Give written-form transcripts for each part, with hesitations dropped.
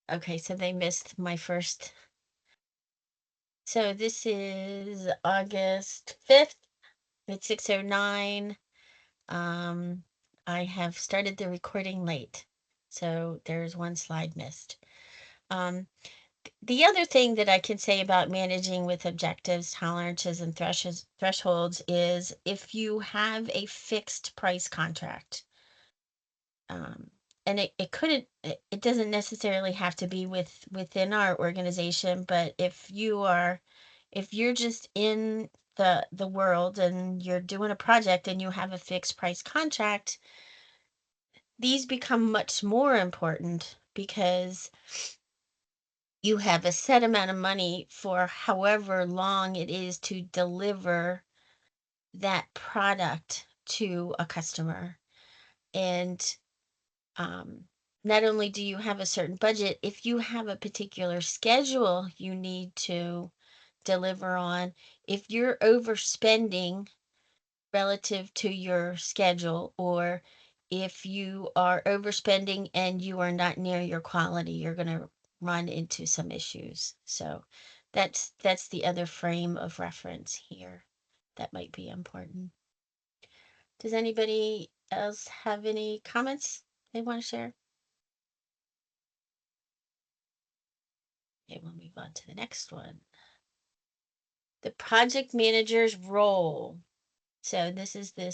Okay, so they missed my first. So this is August 5th at 6:09. Um, I have started the recording late, so there's one slide missed. Um, the other thing that I can say about managing with objectives, tolerances, and thresholds is if you have a fixed price contract, um, and it couldn't, it doesn't necessarily have to be within our organization, but if you're just in the world and you're doing a project and you have a fixed price contract, these become much more important because you have a set amount of money for however long it is to deliver that product to a customer. And um, not only do you have a certain budget, if you have a particular schedule you need to deliver on, if you're overspending relative to your schedule, or if you are overspending and you are not near your quality, you're going to run into some issues. So that's the other frame of reference here that might be important. Does anybody else have any comments they want to share? Okay, we'll move on to the next one. The project manager's role. So this is the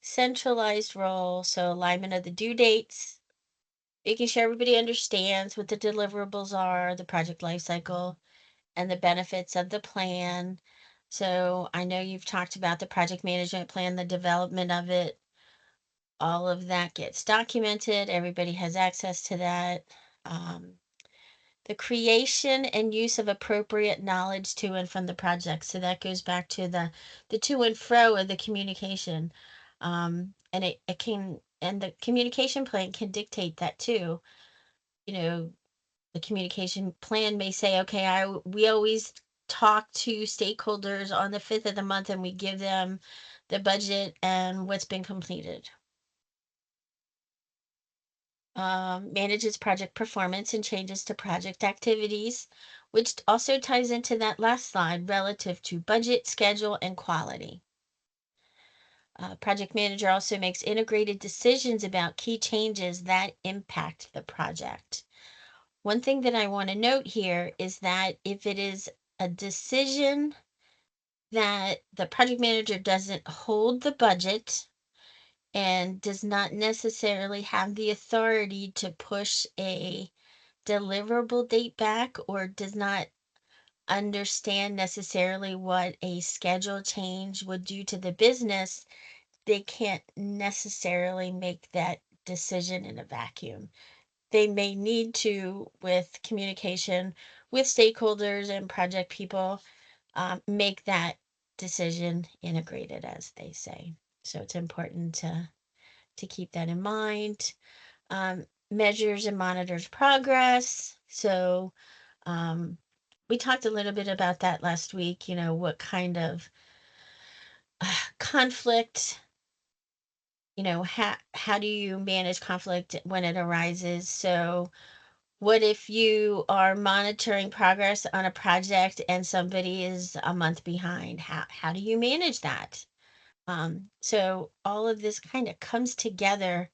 centralized role. So alignment of the due dates, making sure everybody understands what the deliverables are, the project life cycle, and the benefits of the plan. So I know you've talked about the project management plan, the development of it. All of that gets documented. Everybody has access to that. Um, the creation and use of appropriate knowledge to and from the project. So that goes back to the to and fro of the communication. And it can, and the communication plan can dictate that too. You know, the communication plan may say, okay, we always talk to stakeholders on the 5th of the month and we give them the budget and what's been completed. Manages project performance and changes to project activities, which also ties into that last slide relative to budget, schedule, and quality. Project manager also makes integrated decisions about key changes that impact the project. One thing that I want to note here is that if it is a decision that the project manager doesn't hold the budget and does not necessarily have the authority to push a deliverable date back, or does not understand necessarily what a schedule change would do to the business, they can't necessarily make that decision in a vacuum. They may need to, with communication with stakeholders and project people, make that decision integrated, as they say. So it's important to keep that in mind. Measures and monitors progress. So um, we talked a little bit about that last week. You know, what kind of conflict, how do you manage conflict when it arises? So what if you are monitoring progress on a project and somebody is a month behind? How do you manage that? So all of this kind of comes together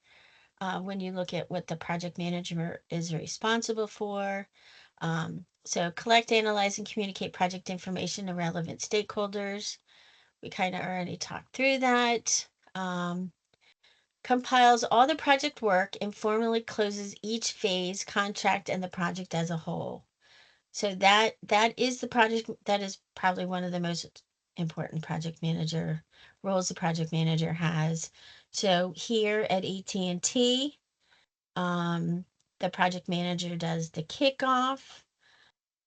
when you look at what the project manager is responsible for. So collect, analyze, and communicate project information to relevant stakeholders. We kind of already talked through that. Um, Compiles all the project work and formally closes each phase, contract, and the project as a whole. So that is the project, that is probably one of the most important project manager roles the project manager has. So here at AT&T, um, the project manager does the kickoff,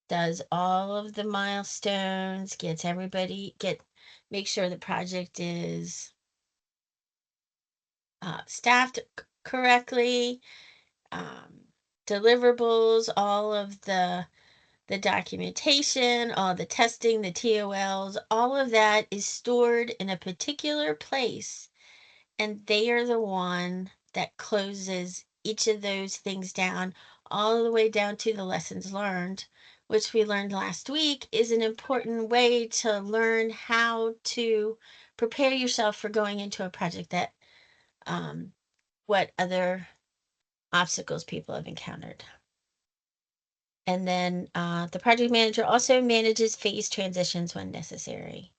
does all of the milestones, gets everybody make sure the project is staffed correctly, um, deliverables, all of the documentation, all the testing, the TOLs, all of that is stored in a particular place, and they are the one that closes each of those things down, all the way down to the lessons learned, which we learned last week, is an important way to learn how to prepare yourself for going into a project that what other obstacles people have encountered. And then the project manager also manages phase transitions when necessary.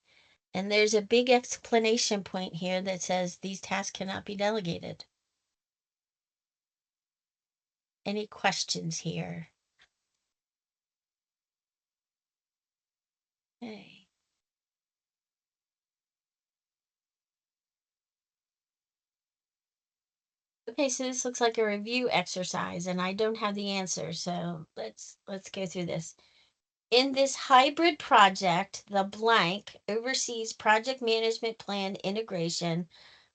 And there's a big explanation point here that says these tasks cannot be delegated. Any questions here? Okay. Okay, so this looks like a review exercise, and I don't have the answer, so let's go through this. In this hybrid project, the blank oversees project management plan integration,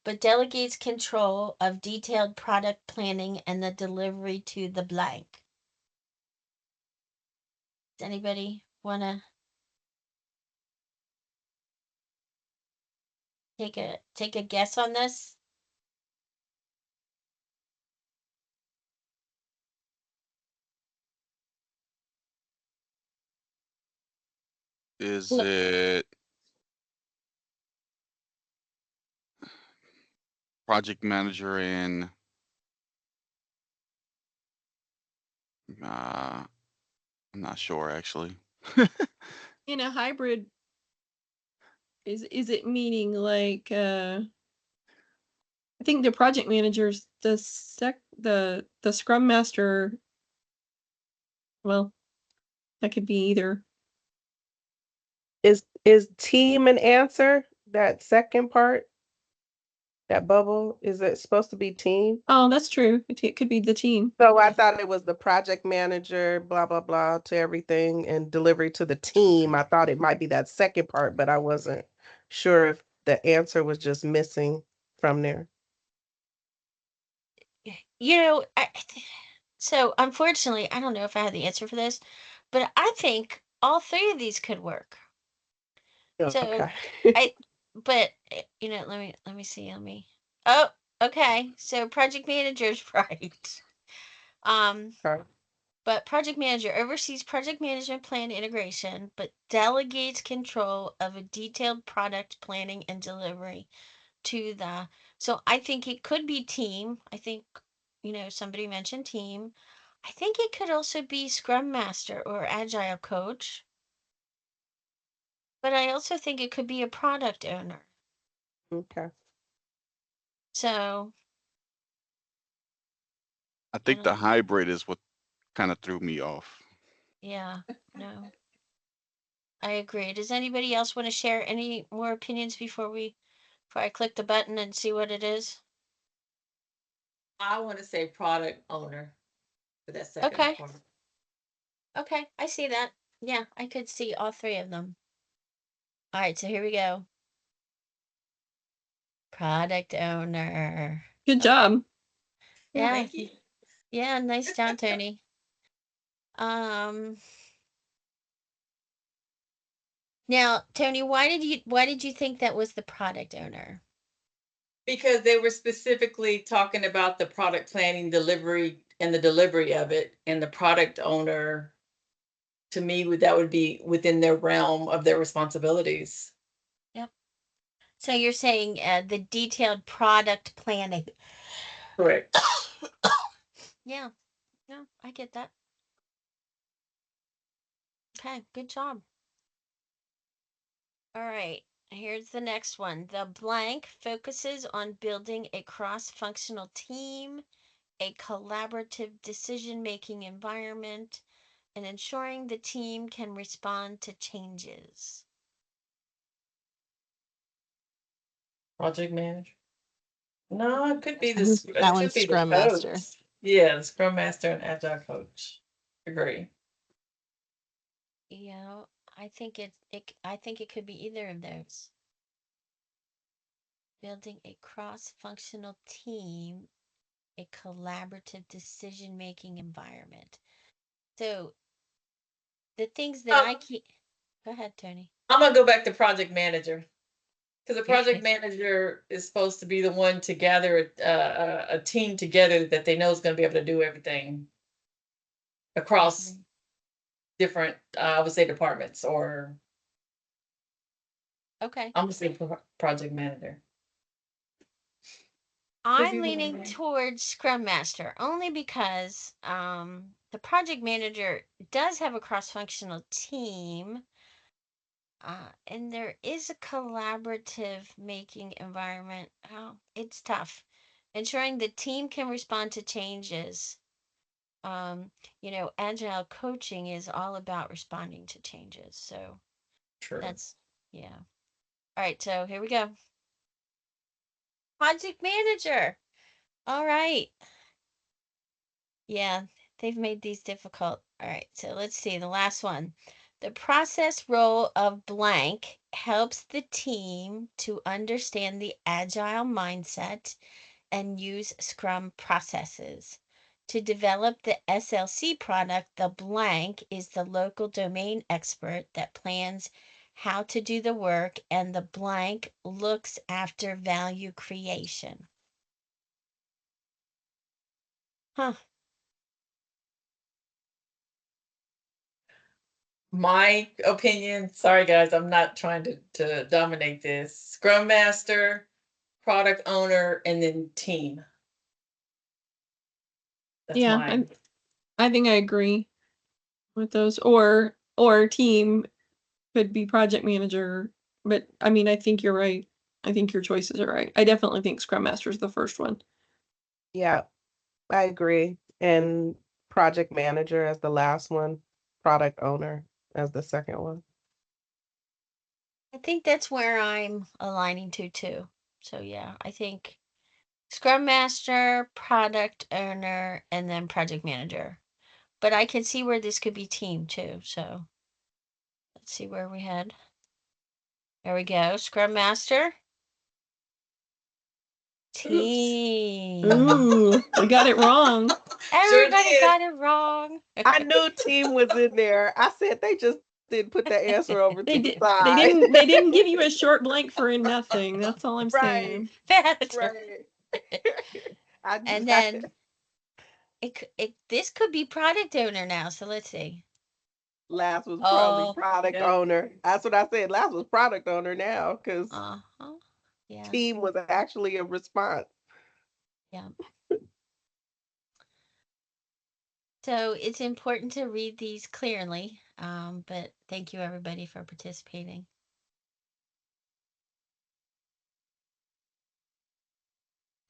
but delegates control of detailed product planning and the delivery to the blank. Does anybody want to take a guess on this? Is Look, it project manager in I'm not sure actually. In a hybrid, is it meaning like I think the project manager's the scrum master. Well, that could be either. Is team an answer? That second part, that bubble, is it supposed to be team? Oh, that's true. It could be the team. So I thought it was the project manager, blah, blah, blah, to everything and delivery to the team. I thought it might be that second part, but I wasn't sure if the answer was just missing from there. you know, so unfortunately, I don't know if I have the answer for this, but I think all three of these could work. So Okay. but let me see. Oh, okay. So project manager's right. Um, Okay. but project manager oversees project management plan integration, but delegates control of a detailed product planning and delivery to the. So I think it could be team. I think, somebody mentioned team. I think it could also be scrum master or agile coach. But I also think it could be a product owner. Okay. So I I think the don't, hybrid is what kind of threw me off. yeah, no, I agree. Does anybody else want to share any more opinions before I click the button and see what it is? I want to say product owner for that second Okay. part. Okay, I see that. Yeah, I could see all three of them. All right, so here we go. Product owner. Good job. Yeah. Thank you. Yeah, nice job, Tony. Um Now, Tony, why did you think that was the product owner? Because they were specifically talking about the product planning, delivery, and the delivery of it, and the product owner. To me, that would be within their realm of their responsibilities. Yep. So you're saying the detailed product planning. Correct. Yeah. No, I get that. Okay, good job. All right, here's the next one. The blank focuses on building a cross-functional team, a collaborative decision-making environment, and ensuring the team can respond to changes. Project manager. No, it could be That this. one's- that one's Scrum Master. Yeah, the Scrum Master and Agile Coach. Agree. Yeah, I think I think it could be either of those. Building a cross-functional team, a collaborative decision-making environment. So the things that I keep. Go ahead, Tony. I'm gonna go back to project manager. Because the project manager is supposed to be the one to gather a team together that they know is going to be able to do everything across different, I would say, departments, or Okay. I'm gonna say project manager. I'm you leaning want- towards Scrum Master only because the project manager does have a cross-functional team, and there is a collaborative making environment. Oh, it's tough. Ensuring the team can respond to changes. Agile coaching is all about responding to changes. So True. that's, yeah. All right, so here we go. Project manager. All right. Yeah, they've made these difficult. All right, so let's see the last one. The process role of blank helps the team to understand the agile mindset and use Scrum processes. To develop the SLC product, the blank is the local domain expert that plans how to do the work, and the blank looks after value creation. Huh. My opinion, sorry guys, I'm not trying to dominate this. Scrum Master, product owner, and then team. That's Yeah, mine. I think I agree with those. Or team could be project manager. But I mean, I think you're right. I think your choices are right. I definitely think Scrum Master is the first one. Yeah, I agree. And project manager as the last one, product owner as the second one. I think that's where I'm aligning to too. So yeah, I think Scrum Master, product owner, and then project manager. But I can see where this could be team too. So let's see where we head. There we go. Scrum Master. Team. Ooh, we got it wrong. Everybody did. got it wrong. I knew team was in there. I said they just didn't put the answer over They to the did. side. They didn't give you a short blank for nothing. That's all I'm saying. That's Right. I just And then this could be product owner now. So let's see. last was probably Oh, product yeah. owner. That's what I said. Last was product owner now because uh-huh. Yeah. team was actually a response. Yeah. So it's important to read these clearly. But thank you everybody for participating.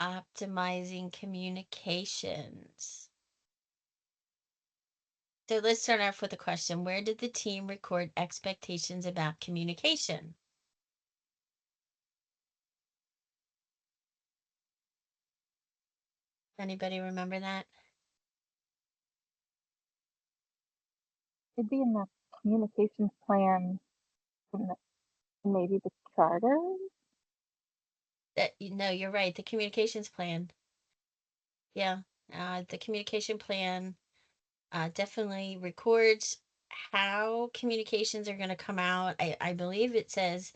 Optimizing communications. So let's start off with a question. Where did the team record expectations about communication? Anybody remember that? It'd be in the communications plan, and maybe the charter. No, you're right. The communications plan. Yeah. The communication plan definitely records how communications are going to come out. I believe it says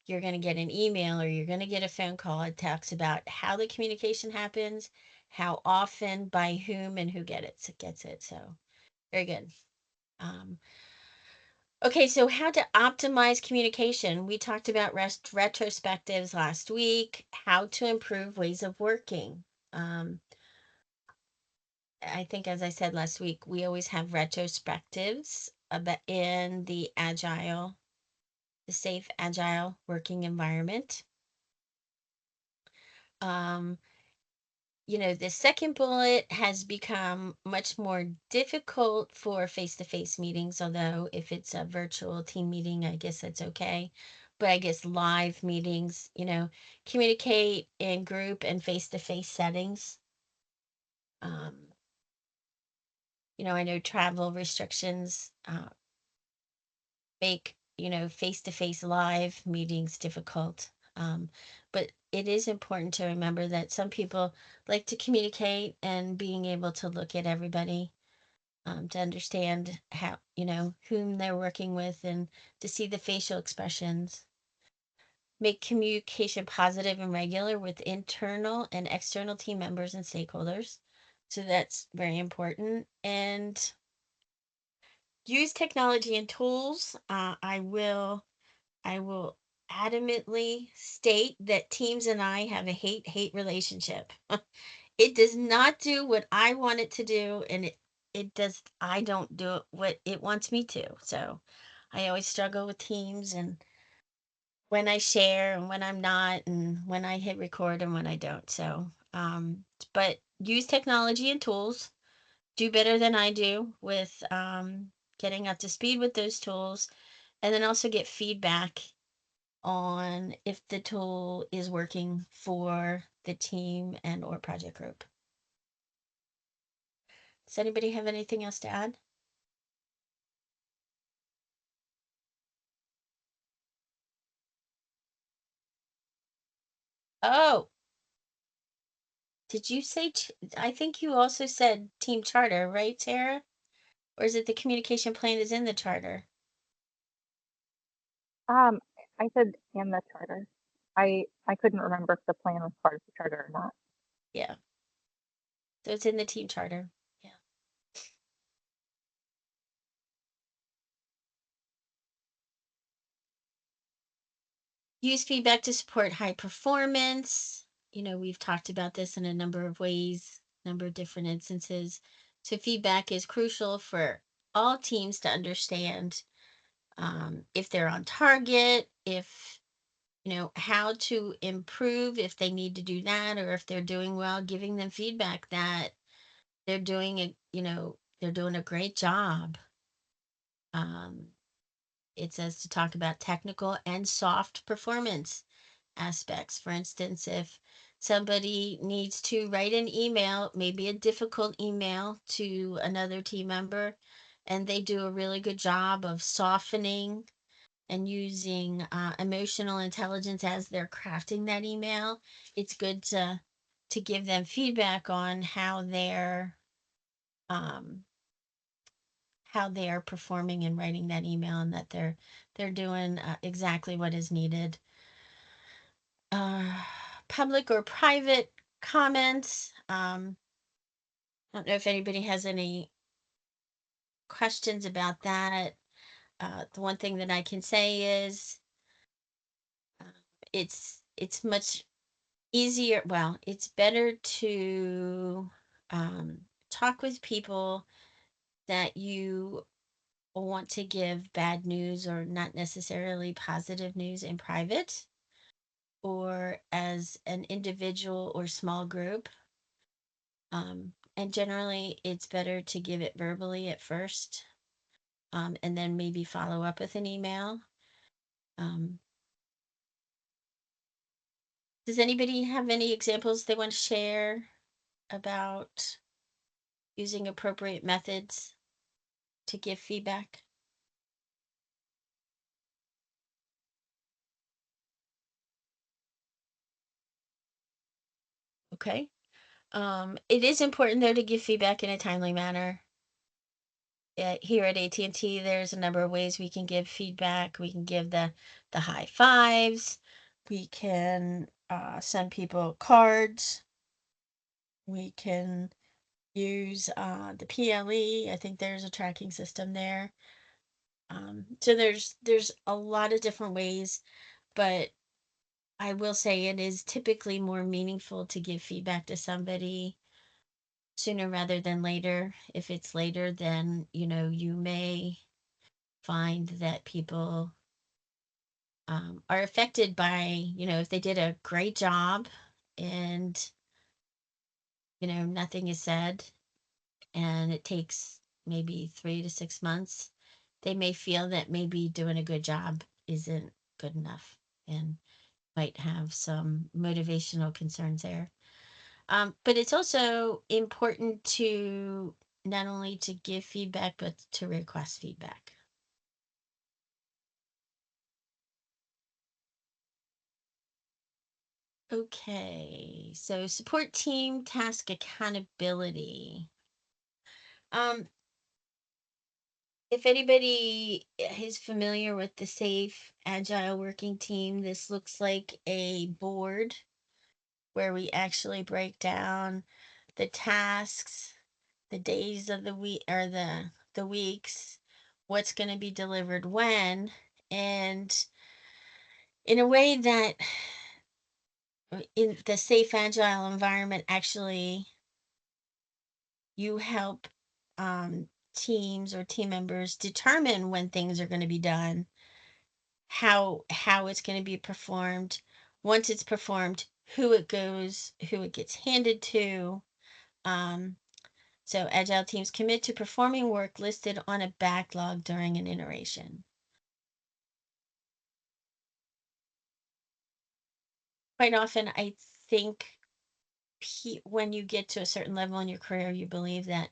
you're going to get an email or you're going to get a phone call. It talks about how the communication happens, how often, by whom, and who gets it. So very good. Okay, so how to optimize communication. We talked about retrospectives last week, how to improve ways of working. I think, as I said last week, we always have retrospectives about in the safe agile working environment. The second bullet has become much more difficult for face-to-face meetings, although if it's a virtual team meeting, I guess that's okay. But I guess live meetings, communicate in group and face-to-face settings. I know travel restrictions make, face-to-face live meetings difficult. But it is important to remember that some people like to communicate and being able to look at everybody to understand how, whom they're working with and to see the facial expressions. make communication positive and regular with internal and external team members and stakeholders. So that's very important. And use technology and tools. I will adamantly state that Teams and I have a hate relationship. It does not do what I want it to do, and I don't do it what it wants me to. So I always struggle with Teams and when I share and when I'm not, and when I hit record and when I don't. So, but use technology and tools. Do better than I do with getting up to speed with those tools, and then also get feedback on if the tool is working for the team and or project group. Does anybody have anything else to add? Oh, did you say, I think you also said team charter, right, Tara? Or is it the communication plan is in the charter? I said in the charter. I couldn't remember if the plan was part of the charter or not. Yeah. So it's in the team charter. Yeah. Use feedback to support high performance. You know, we've talked about this in a number of ways, number of different instances. So feedback is crucial for all teams to understand if they're on target, if, you know, how to improve, if they need to do that, or if they're doing well, giving them feedback that they're doing a, you know, they're doing a great job. It says to talk about technical and soft performance aspects. For instance, if somebody needs to write an email, maybe a difficult email to another team member, and they do a really good job of softening and using emotional intelligence as they're crafting that email, it's good to give them feedback on um, how they are performing and writing that email, and that they're doing exactly what is needed. Public or private comments. I don't know if anybody has any questions about that. The one thing that I can say is uh, it's much easier. Well, it's better to talk with people that you want to give bad news or not necessarily positive news in private, or as an individual or small group. And generally, it's better to give it verbally at first, and then maybe follow up with an email. Um, does anybody have any examples they want to share about using appropriate methods to give feedback? Okay. It is important though to give feedback in a timely manner. Here at AT&T, there's a number of ways we can give feedback. We can give the high fives. We can send people cards. We can use the PLE. I think there's a tracking system there. So there's a lot of different ways, but I will say it is typically more meaningful to give feedback to somebody sooner rather than later. If it's later, then, you know, you may find that people are affected by, you know, if they did a great job and, you know, nothing is said and it takes maybe 3 to 6 months, they may feel that maybe doing a good job isn't good enough and might have some motivational concerns there. But it's also important to not only to give feedback, but to request feedback. Okay, so support team task accountability. Um, If anybody is familiar with the SAFE Agile Working Team, this looks like a board where we actually break down the tasks, the days of the week, or the weeks, what's going to be delivered when, and in a way that in the SAFE Agile environment, actually you help teams or team members determine when things are going to be done, how it's going to be performed, once it's performed, who it gets handed to. So agile teams commit to performing work listed on a backlog during an iteration. Quite often, I think when you get to a certain level in your career, you believe that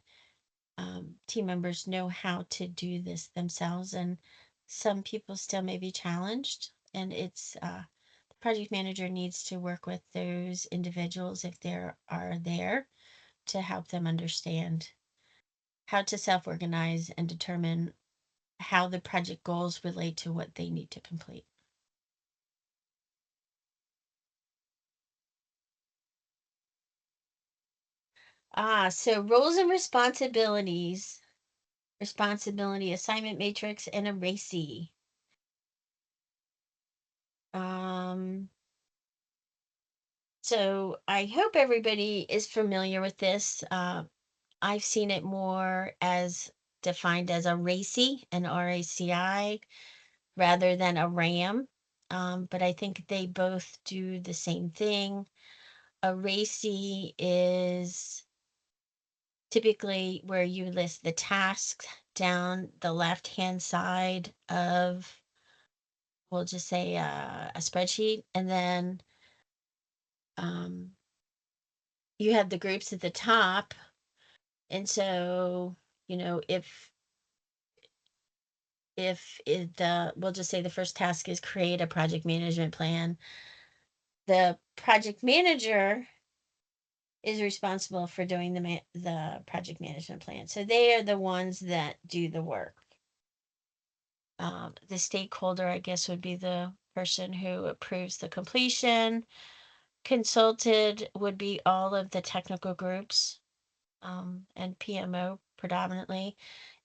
team members know how to do this themselves, and some people still may be challenged. And it's the project manager needs to work with those individuals if they are there to help them understand how to self-organize and determine how the project goals relate to what they need to complete. So roles and responsibilities, responsibility assignment matrix, and a RACI. So I hope everybody is familiar with this. I've seen it more as defined as a RACI, an RACI, rather than a RAM. But I think they both do the same thing. A RACI is typically where you list the tasks down the left-hand side of, we'll just say a spreadsheet, and then you have the groups at the top. And so, if we'll just say the first task is create a project management plan, the project manager is responsible for doing the project management plan. So they are the ones that do the work. The stakeholder, I guess, would be the person who approves the completion. Consulted would be all of the technical groups, and PMO predominantly.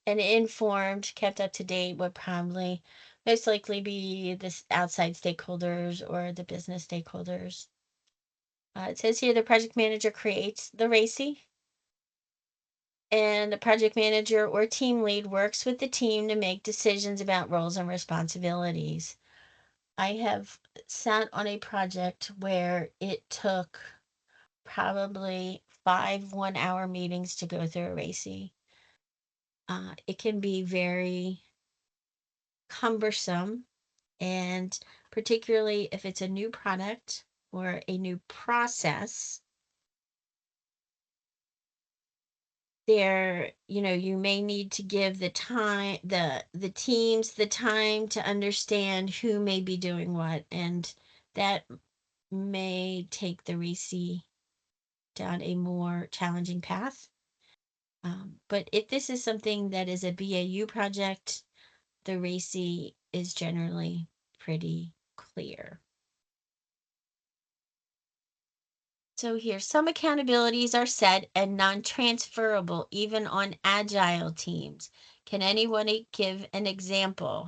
And informed, kept up to date, would probably most likely be the outside stakeholders or the business stakeholders. It says here the project manager creates the RACI, and the project manager or team lead works with the team to make decisions about roles and responsibilities. I have sat on a project where it took probably 5 1-hour meetings to go through a RACI. It can be very cumbersome, and particularly if it's a new product or a new process, you may need to give the teams the time to understand who may be doing what, and that may take the RACI down a more challenging path. But if this is something that is a BAU project, the RACI is generally pretty clear. So here, some accountabilities are set and non-transferable even on agile teams. Can anyone give an example?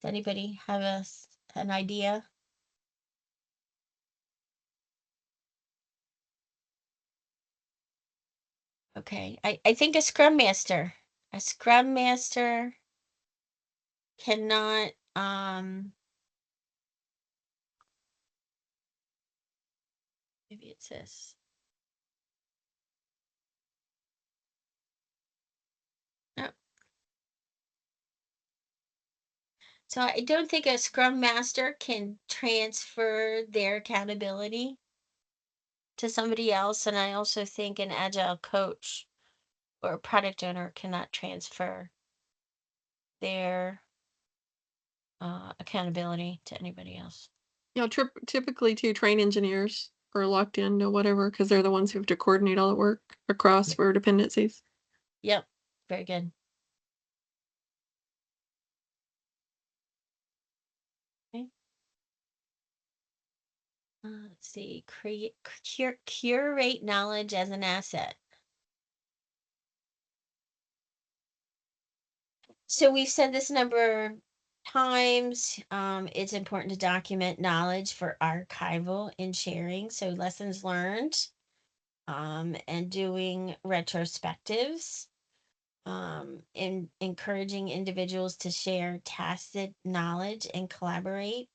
Does anybody have an idea? Okay, I think a scrum master cannot, maybe it's this. No. So I don't think a scrum master can transfer their accountability to somebody else. And I also think an agile coach or a product owner cannot transfer their accountability to anybody else. You know, typically too, train engineers are locked into whatever because they're the ones who have to coordinate all the work across for dependencies. Yep, very good. Okay. Let's see, curate knowledge as an asset. So we've said this a number of times. It's important to document knowledge for archival and sharing. So lessons learned, and doing retrospectives, and encouraging individuals to share tacit knowledge and collaborate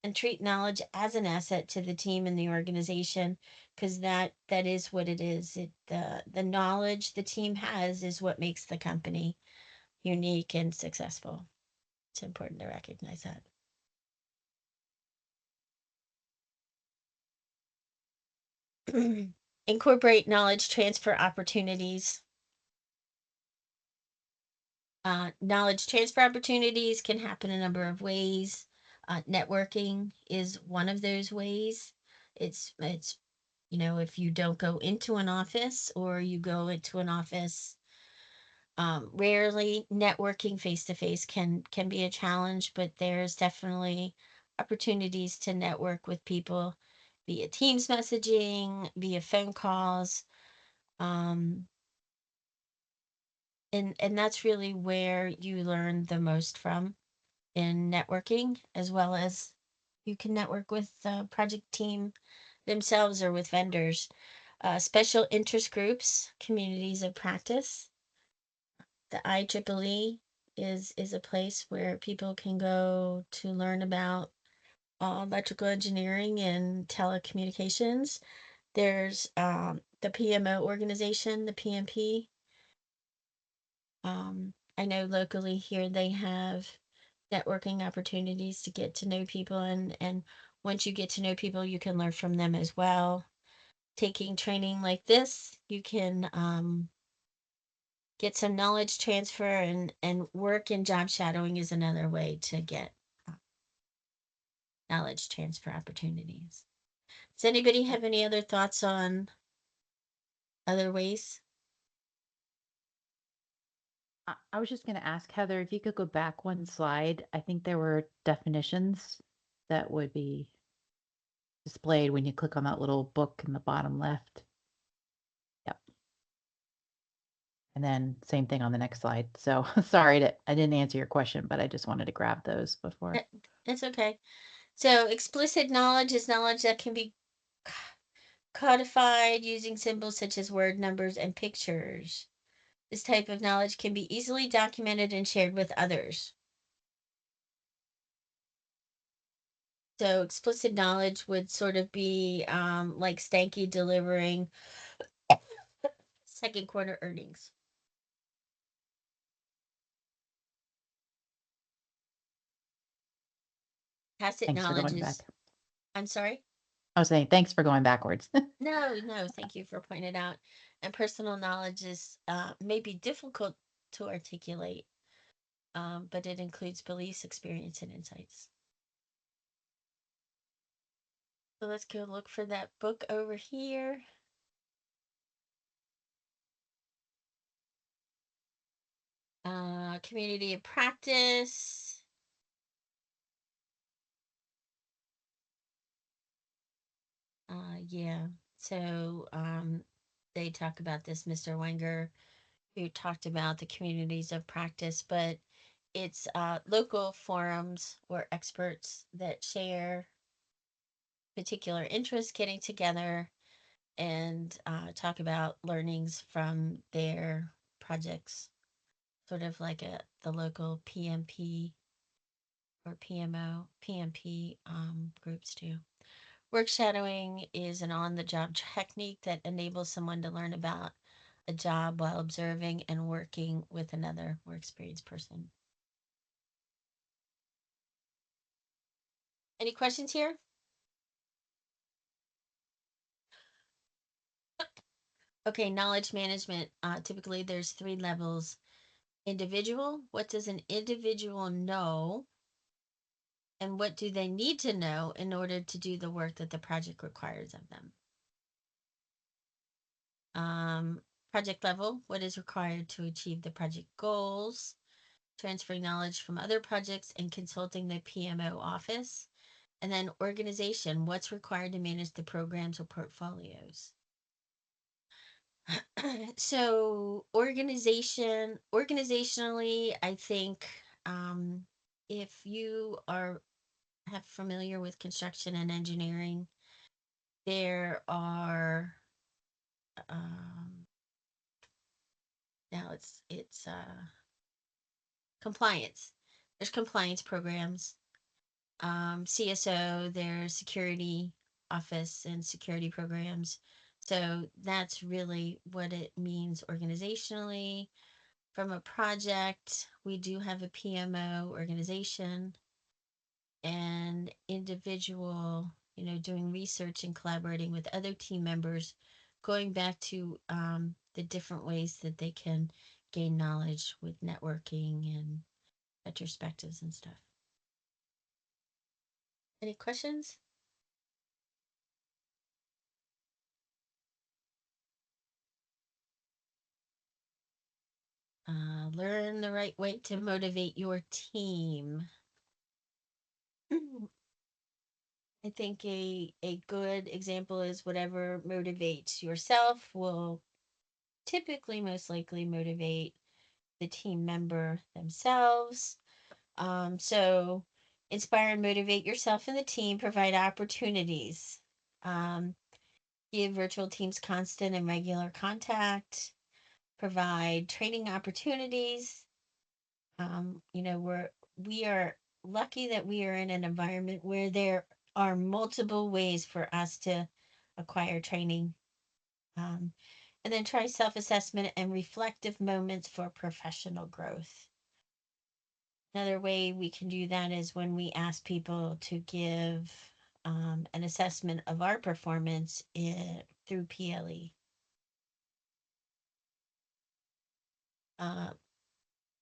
and treat knowledge as an asset to the team and the organization, because that is what it is. The knowledge the team has is what makes the company unique and successful. It's important to recognize that. Incorporate knowledge transfer opportunities. Knowledge transfer opportunities can happen a number of ways. Networking is one of those ways. It's if you don't go into an office or you go into an office, rarely networking face to face can be a challenge, but there's definitely opportunities to network with people via Teams messaging, via phone calls. Um, and that's really where you learn the most from in networking, as well as you can network with the project team themselves or with vendors. Special interest groups, communities of practice. The IEEE is a place where people can go to learn about electrical engineering and telecommunications. There's the PMO organization, the PMP. I know locally here they have networking opportunities to get to know people, and once you get to know people, you can learn from them as well. Taking training like this, you can get some knowledge transfer, and work and job shadowing is another way to get knowledge transfer opportunities. Does anybody have any other thoughts on other ways? I was just going to ask Heather if you could go back one slide. I think there were definitions that would be displayed when you click on that little book in the bottom left. Yep. And then same thing on the next slide. So sorry I didn't answer your question, but I just wanted to grab those before. It's okay. So explicit knowledge is knowledge that can be codified using symbols such as word, numbers, and pictures. This type of knowledge can be easily documented and shared with others. So explicit knowledge would sort of be like Stanky delivering second quarter earnings. Tacit Thanks for knowledge going is, back. I'm sorry? I was saying thanks for going backwards. No, thank you for pointing it out. And personal knowledge is maybe difficult to articulate, but it includes beliefs, experience, and insights. So let's go look for that book over here. Community of practice. Yeah. So they talk about this, Mr. Wenger, who talked about the communities of practice, but it's local forums or experts that share particular interests getting together and talk about learnings from their projects, sort of like the local PMP or PMP groups too. Work shadowing is an on-the-job technique that enables someone to learn about a job while observing and working with another more experienced person. Any questions here? Okay, knowledge management. Typically, there's 3 levels. Individual, what does an individual know And what do they need to know in order to do the work that the project requires of them? Project level, what is required to achieve the project goals? Transferring knowledge from other projects and consulting the PMO office. And then organization, what's required to manage the programs or portfolios? So organizationally, I think if you have familiar with construction and engineering, there are now it's compliance. There's compliance programs. CSO, there's security office and security programs. So that's really what it means organizationally. From a project, we do have a PMO organization and individual, doing research and collaborating with other team members, going back to the different ways that they can gain knowledge with networking and retrospectives and stuff. Any questions? Learn the right way to motivate your team. I think a good example is whatever motivates yourself will typically most likely motivate the team member themselves. So inspire and motivate yourself and the team, provide opportunities. Give virtual teams constant and regular contact, provide training opportunities. We are lucky that we are in an environment where there are multiple ways for us to acquire training. And then try self-assessment and reflective moments for professional growth. Another way we can do that is when we ask people to give an assessment of our performance through PLE.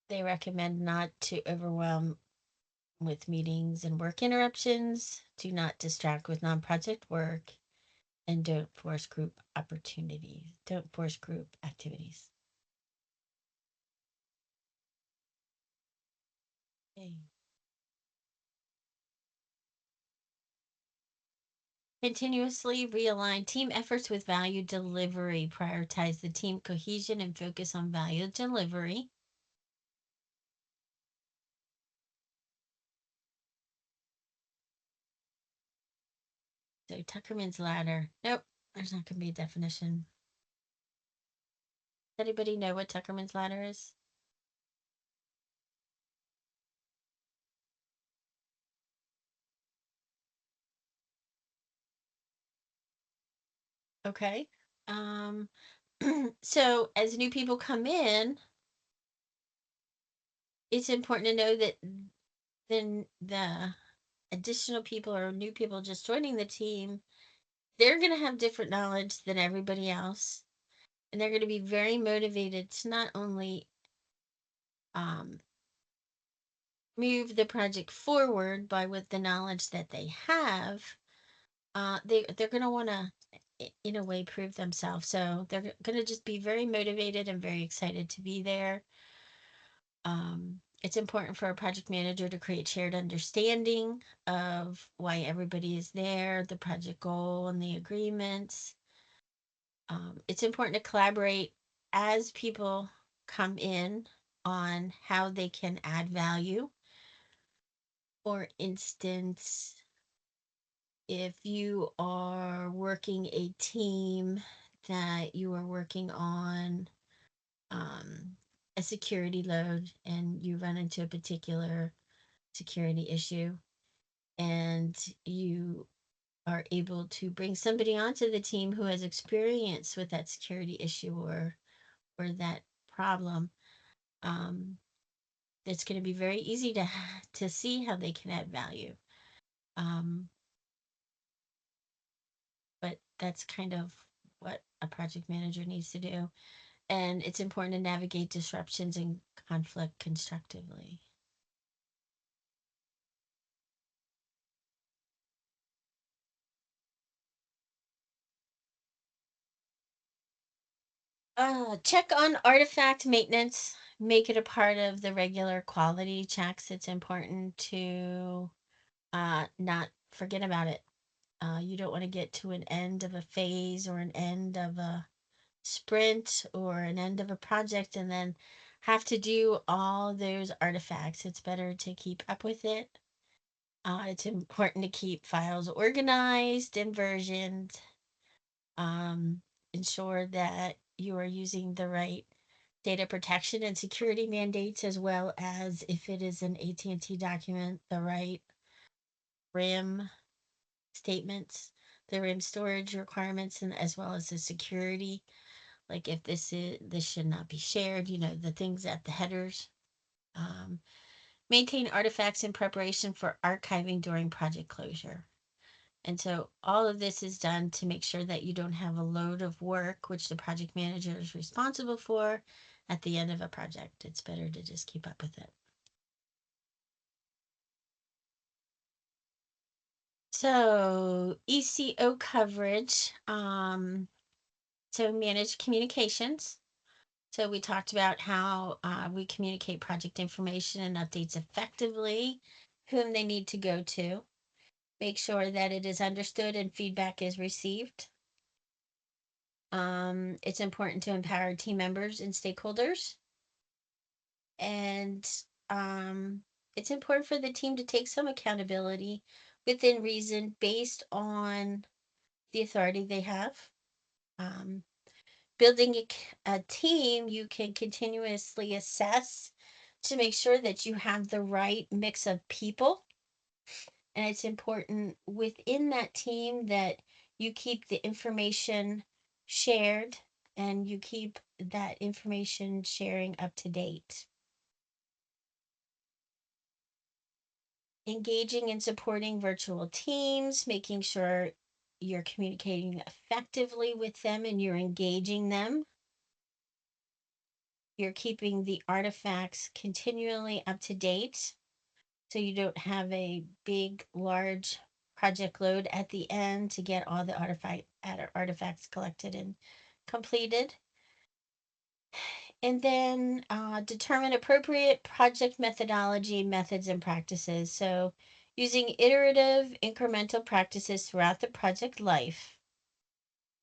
They recommend not to overwhelm with meetings and work interruptions, do not distract with non-project work, and don't force group opportunities. Don't force group activities. Okay. Continuously realign team efforts with value delivery. Prioritize the team cohesion and focus on value delivery. So Tuckerman's ladder. Nope, there's not going to be a definition. Does anybody know what Tuckerman's ladder is? Okay. So as new people come in, it's important to know that then the additional people or new people just joining the team, they're going to have different knowledge than everybody else. And they're going to be very motivated to not only move the project forward by with the knowledge that they have, they're going to want to, in a way, prove themselves. So they're going to just be very motivated and very excited to be there. It's important for a project manager to create shared understanding of why everybody is there, the project goal and the agreements. It's important to collaborate as people come in on how they can add value. For instance, if you are working a team that you are working on a security load and you run into a particular security issue and you are able to bring somebody onto the team who has experience with that security issue or that problem, it's going to be very easy to see how they can add value. But that's kind of what a project manager needs to do. And it's important to navigate disruptions and conflict constructively. Check on artifact maintenance. Make it a part of the regular quality checks. It's important to not forget about it. You don't want to get to an end of a phase or an end of a sprint or an end of a project and then have to do all those artifacts. It's better to keep up with it. It's important to keep files organized and versioned. Ensure that you are using the right data protection and security mandates, as well as if it is an AT&T document, the right RIM statements, the RIM storage requirements, and as well as the security. Like if this should not be shared, the things at the headers. Maintain artifacts in preparation for archiving during project closure. And so all of this is done to make sure that you don't have a load of work, which the project manager is responsible for at the end of a project. It's better to just keep up with it. So ECO coverage, so manage communications. So we talked about how we communicate project information and updates effectively, whom they need to go to. Make sure that it is understood and feedback is received. It's important to empower team members and stakeholders. And it's important for the team to take some accountability within reason based on the authority they have. Building a team, you can continuously assess to make sure that you have the right mix of people. And it's important within that team that you keep the information shared and you keep that information sharing up to date. Engaging and supporting virtual teams, making sure you're communicating effectively with them and you're engaging them. You're keeping the artifacts continually up to date so you don't have a big, large project load at the end to get all the artifacts collected and completed. And then determine appropriate project methodology, methods, and practices. So using iterative incremental practices throughout the project life,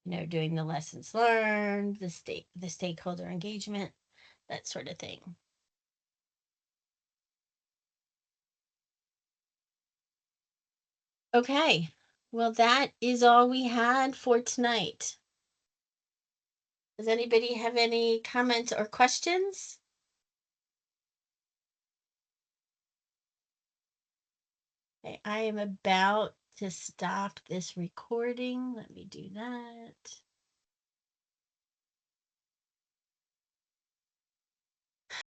doing the lessons learned, the stakeholder engagement, that sort of thing. Okay, well, that is all we had for tonight. Does anybody have any comments or questions? Okay, I am about to stop this recording. Let me do that.